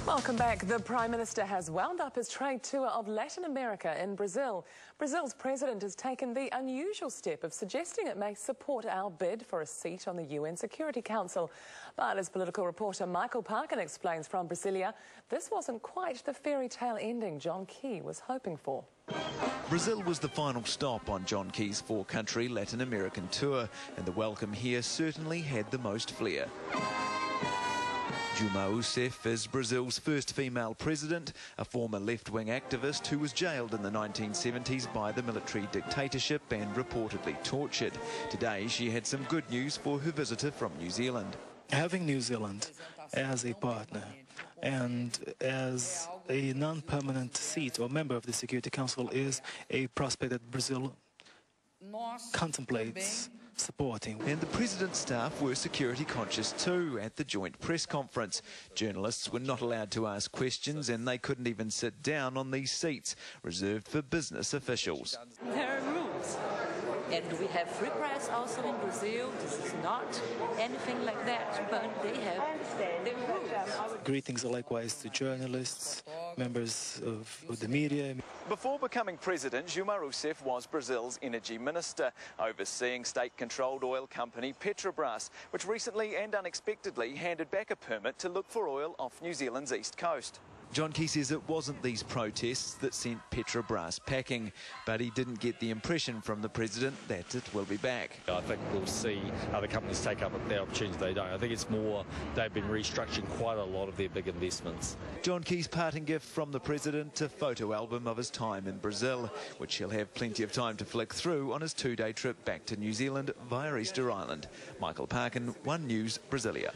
Welcome back. The Prime Minister has wound up his trade tour of Latin America in Brazil. Brazil's president has taken the unusual step of suggesting it may support our bid for a seat on the UN Security Council. But as political reporter Michael Parkin explains from Brasilia, this wasn't quite the fairy tale ending John Key was hoping for. Brazil was the final stop on John Key's four-country Latin American tour, and the welcome here certainly had the most flair. Dilma Rousseff is Brazil's first female president, a former left-wing activist who was jailed in the 1970s by the military dictatorship and reportedly tortured. Today she had some good news for her visitor from New Zealand. Having New Zealand as a partner and as a non-permanent seat or member of the Security Council is a prospect that Brazil contemplates supporting. And the president's staff were security conscious too at the joint press conference. Journalists were not allowed to ask questions and they couldn't even sit down on these seats reserved for business officials. There are rules. And we have free press also in Brazil. This is not anything like that, but they have their rules. Greetings likewise to journalists, members of the media. Before becoming president, Dilma Rousseff was Brazil's energy minister, overseeing state-controlled oil company Petrobras, which recently and unexpectedly handed back a permit to look for oil off New Zealand's east coast. John Key says it wasn't these protests that sent Petrobras packing, but he didn't get the impression from the president that it will be back. I think we'll see other companies take up the opportunities they don't. I think it's more they've been restructuring quite a lot of their big investments. John Key's parting gift from the president, a photo album of his time in Brazil, which he'll have plenty of time to flick through on his two-day trip back to New Zealand via Easter Island. Michael Parkin, One News, Brasilia.